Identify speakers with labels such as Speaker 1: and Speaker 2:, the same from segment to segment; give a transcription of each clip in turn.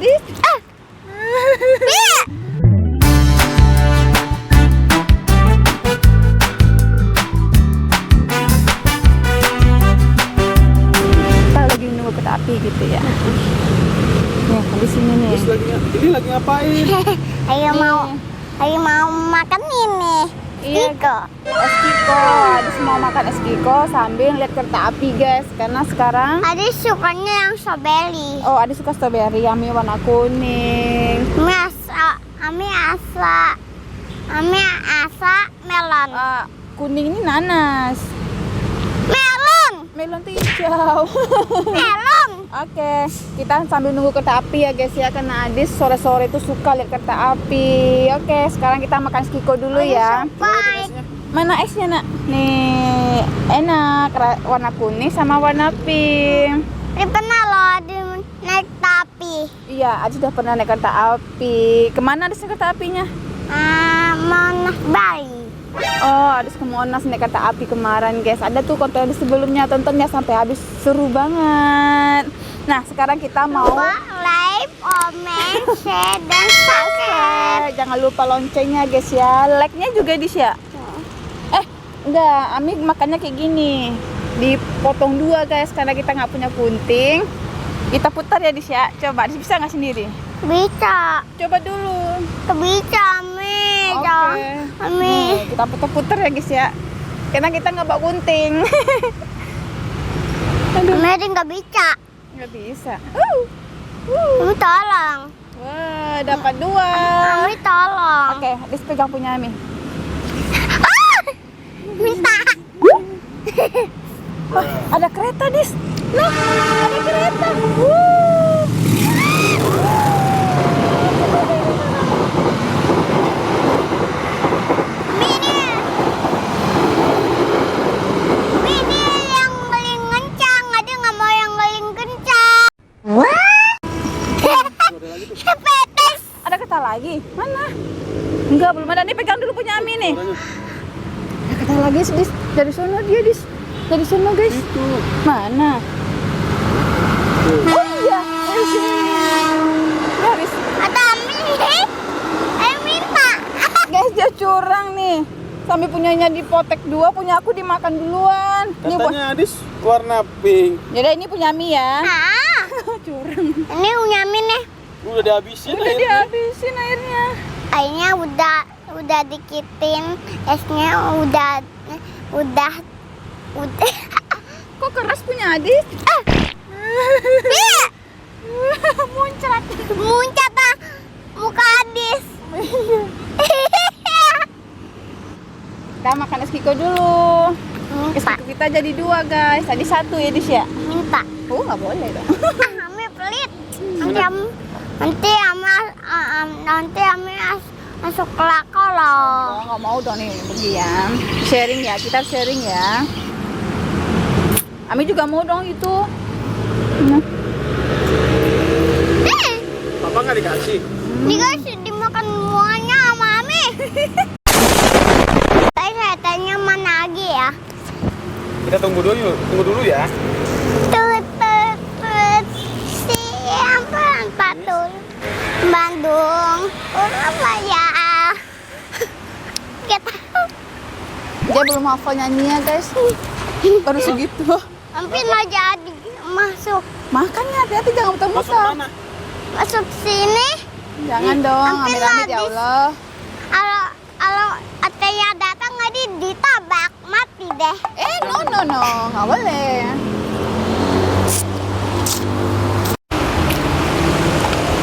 Speaker 1: Adis. Kita lagi nunggu kereta api gitu ya. Nih, di sini nih.
Speaker 2: Ini lagi ngapain?
Speaker 3: Ayo mau makan ini.
Speaker 1: Iya, es Kiko. Adis mau makan es Kiko sambil lihat kereta api, guys. Karena sekarang
Speaker 3: Adis sukanya yang strawberry.
Speaker 1: oh, Adis suka strawberry, Ami warna kuning.
Speaker 3: Ami asa melon.
Speaker 1: Kuning ini nanas. Melon tuh hijau.
Speaker 3: Melon.
Speaker 1: Oke, kita sambil nunggu kereta api ya guys ya, karena Adis sore-sore itu suka lihat kereta api. Oke, sekarang kita makan es Kiko dulu ya.
Speaker 3: Baik.
Speaker 1: Mana esnya nak? Nih, enak, warna kuning sama warna pink.
Speaker 3: Ini pernah loh di naik tapi.
Speaker 1: Iya, Adis sudah pernah naik kereta api. Kemana Adis naik kereta apinya?
Speaker 3: Mau naik Bali.
Speaker 1: Oh, Adis ke Monas naik kereta api kemarin guys. Ada tuh konten di sebelumnya, tontonnya sampai habis, seru banget. Nah, sekarang kita mau
Speaker 3: Like, comment, share, dan subscribe.
Speaker 1: jangan lupa loncengnya guys ya. Like-nya juga Dis ya. Enggak, Ami makannya kayak gini. Dipotong dua guys, karena kita nggak punya gunting. Kita putar ya Dis ya. Coba Dis bisa nggak sendiri?
Speaker 3: Bisa.
Speaker 1: Coba dulu.
Speaker 3: Bisa, Ami.
Speaker 1: Oke.
Speaker 3: Ami.
Speaker 1: Nih, kita putar-putar ya guys ya. Karena kita nggak bawa gunting.
Speaker 3: Ami nggak bisa.
Speaker 1: Nggak bisa.
Speaker 3: Ami tolong.
Speaker 1: Wah, dapat dua.
Speaker 3: Ami tolong.
Speaker 1: Oke, Dis pegang punya Ami.
Speaker 3: Minta.
Speaker 1: Wah, ada kereta Dis. Loh, ada kereta.
Speaker 3: Ini yang ngeling kencang, ada nggak mau yang ngeling kencang. Sepetes.
Speaker 1: Ada kereta lagi? Mana? Enggak, belum ada. Nih pegang dulu punya Ami nih. Ada kereta lagi Dis. Dari sono dia Dis. Dari sono guys.
Speaker 2: Itu.
Speaker 1: Mana? Oh iya, dari sini. Ya, Dis.
Speaker 3: Ada Ami. Ayo minta.
Speaker 1: Guys, dia curang nih. Sampai punyanya dipotek dua, punya aku dimakan duluan. Ini buat.
Speaker 2: Katanya Adis warna pink.
Speaker 1: Yaudah, ini punya Ami ya. Curang.
Speaker 3: Ini punya Ami nih.
Speaker 2: Udah dihabisin
Speaker 1: Udah
Speaker 2: akhirnya.
Speaker 1: dihabisin airnya.
Speaker 3: Airnya udah dikitin, esnya udah.
Speaker 1: Kok keras punya Adis? Muncrat.
Speaker 3: Muncrat muka Adis.
Speaker 1: Kita makan es Kiko dulu. Es Kiko kita jadi dua guys. Tadi satu ya Dis ya.
Speaker 3: Minta.
Speaker 1: Oh, nggak boleh dong.
Speaker 3: Ami pelit. Nanti Ami masuk kelakar loh.
Speaker 1: Oh, nggak mau dong nih pergi ya. Sharing ya, kita sharing ya. Ami juga mau dong itu. Nah.
Speaker 2: Papa nggak dikasih.
Speaker 3: Dikasih dimakan semuanya sama Ami. Saya tanya mana lagi ya?
Speaker 2: Kita tunggu dulu ya.
Speaker 3: Siapa patul Bandung Surabaya. Kita
Speaker 1: Dia belum hafal nyanyinya guys. Baru segitu.
Speaker 3: hampir nggak jadi masuk
Speaker 1: Makannya hati-hati, jangan
Speaker 2: Masuk
Speaker 1: muter-muter.
Speaker 2: mana?
Speaker 3: masuk sini.
Speaker 1: Jangan dong,
Speaker 3: Hampir
Speaker 1: amit-amit ya
Speaker 3: habis.
Speaker 1: Allah.
Speaker 3: Kalau Ataya datang nggak ditabak mati deh.
Speaker 1: No, nggak boleh.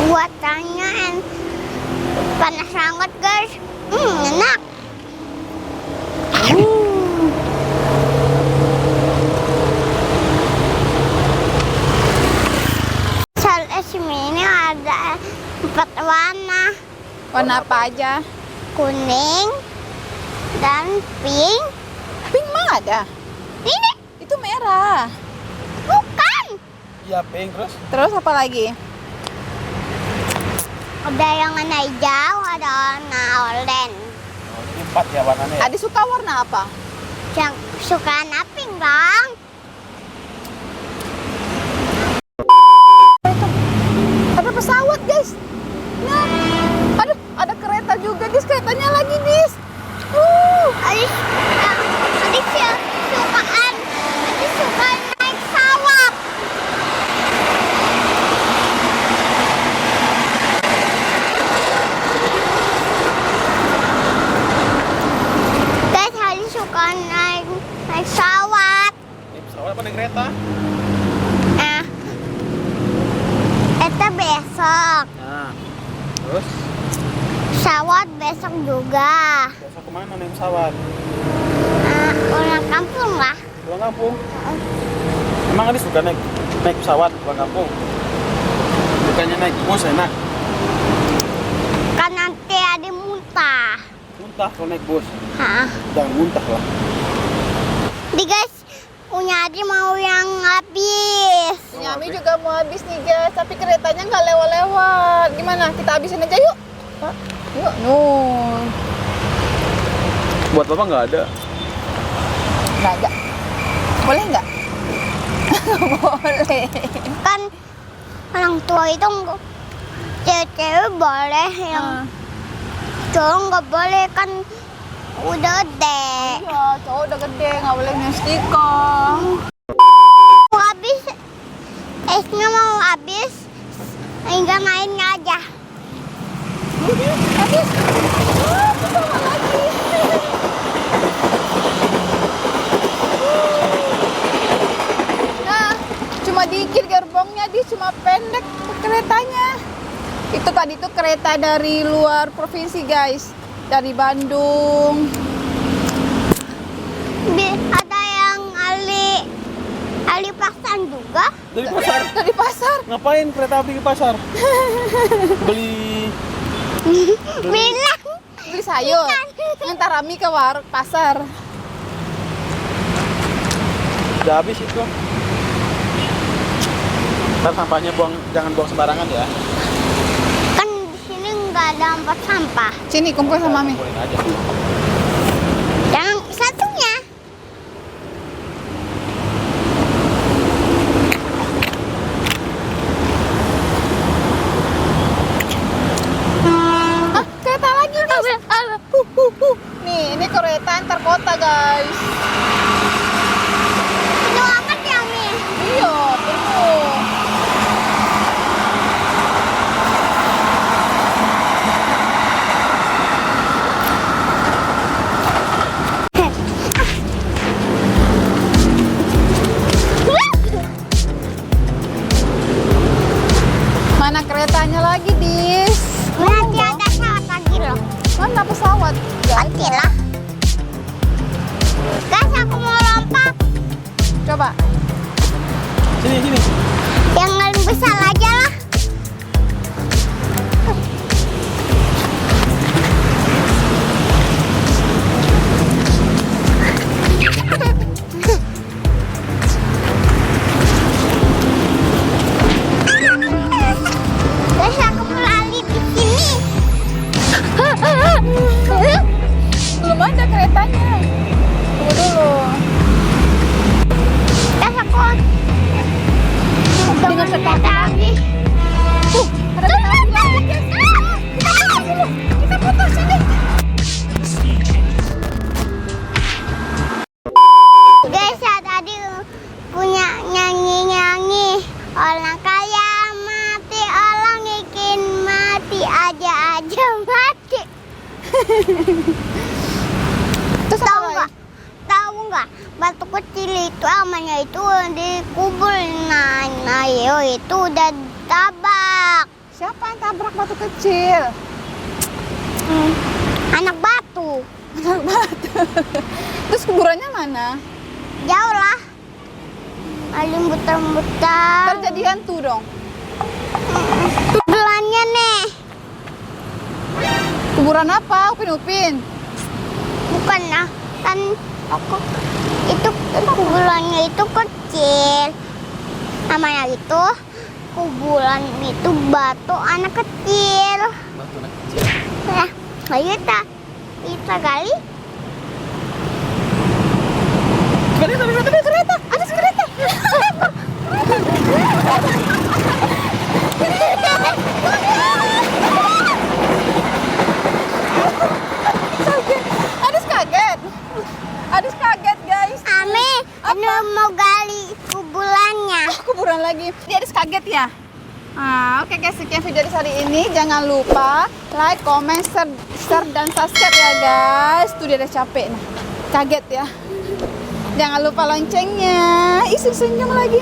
Speaker 3: Buatannya panas banget guys. Enak. Sal es ini ada 4 warna,
Speaker 1: Warna apa aja?
Speaker 3: kuning dan pink.
Speaker 1: Pink mah ada.
Speaker 3: Ini
Speaker 1: Itu merah.
Speaker 3: bukan.
Speaker 2: Iya pink terus.
Speaker 1: Terus apa lagi?
Speaker 3: Ada yang warna hijau, ada warna oranye.
Speaker 2: Oh, ini 4 ya warnanya. Ya?
Speaker 1: Adi suka warna apa?
Speaker 3: Yang suka warna pink bang.
Speaker 1: Ada pesawat guys.
Speaker 2: Terus
Speaker 3: Pesawat besok juga.
Speaker 2: besok kemana naik pesawat?
Speaker 3: Pulang kampung lah.
Speaker 2: Pulang kampung. Emang Adis suka naik pesawat pulang kampung? Bukannya naik bus enak?
Speaker 3: Kan nanti ada muntah.
Speaker 2: Muntah kalau naik bus.
Speaker 3: Hah?
Speaker 2: Jangan muntah lah.
Speaker 3: Nih guys, punya Adi mau yang habis.
Speaker 1: Punya Ami juga mau habis nih guys, tapi keretanya nggak lewat-lewat. Gimana? Kita habisin aja yuk. Pak, yuk. No.
Speaker 2: Buat bapak nggak ada.
Speaker 1: Nggak ada. Boleh nggak? Boleh.
Speaker 3: Kan orang tua itu cewek-cewek boleh, yang cowok nggak boleh, kan udah gede.
Speaker 1: Iya, cowok udah gede, nggak boleh stiker.
Speaker 3: Mau habis, esnya mau habis, hingga main aja.
Speaker 1: Habis. Wah, bersama lagi. Nah, cuma dikit gerbongnya, dia cuma pendek keretanya. Itu tadi tuh kereta dari luar provinsi guys, dari Bandung.
Speaker 3: Ada yang Ali Paksan juga.
Speaker 2: Dari pasar.
Speaker 1: Dari pasar.
Speaker 2: Ngapain kereta api ke pasar? Beli
Speaker 3: Bilang
Speaker 1: Beli sayur. Ngantar Ami ke pasar.
Speaker 2: udah habis itu. Ntar sampahnya jangan buang sembarangan ya.
Speaker 3: kan di sini nggak ada tempat sampah.
Speaker 1: Sini kumpul sama Ami.
Speaker 2: Kumpulin aja.
Speaker 3: Yang satunya.
Speaker 1: Ah, kereta lagi guys. Nih, ini kereta antar kota guys.
Speaker 3: Itu angkat ya, Mi?
Speaker 1: Iya, betul. Mana keretanya lagi, Dis?
Speaker 3: Nanti ada pesawat lagi loh.
Speaker 1: Mana pesawat?
Speaker 3: Pasti lah. Guys, aku mau lompat.
Speaker 1: Coba.
Speaker 2: Sini.
Speaker 3: Yang paling besar aja lah. Guys, aku mau lari di sini.
Speaker 1: Belum ada keretanya. Tunggu dulu.
Speaker 3: Guys, aku dengan kereta api.
Speaker 1: Ada kereta api lagi, guys. Kita putar dulu. Kita putar sini.
Speaker 3: Guys, ya tadi punya nyanyi-nyanyi. Orang kaya mati, orang bikin mati, aja mati.
Speaker 1: Terus
Speaker 3: Tahu
Speaker 1: apa
Speaker 3: nggak? Tahu nggak? Batu kecil itu namanya itu dikubur. Nah, itu udah tabak.
Speaker 1: Siapa yang tabrak batu kecil?
Speaker 3: Anak batu.
Speaker 1: Anak batu. Terus kuburannya mana?
Speaker 3: Jauh lah. Alim butar-butar.
Speaker 1: Terjadi hantu dong.
Speaker 3: Bulannya nih.
Speaker 1: Kuburan apa? Upin-upin.
Speaker 3: Bukan lah. Kan aku itu kuburannya itu kecil. Namanya itu kuburan itu batu anak kecil.
Speaker 2: Batu anak kecil.
Speaker 3: Ya, ayo kita gali.
Speaker 1: Kereta. Ada kereta. Adis kaget. Adis kaget guys.
Speaker 3: Ami, ini mau gali kuburannya.
Speaker 1: Kuburan lagi. Dia Adis kaget ya. Oke guys, sekian video di hari ini. Jangan lupa like, comment, share, dan subscribe ya guys. Tuh dia udah capek nah. Kaget ya. Jangan lupa loncengnya. Ih, senyum lagi.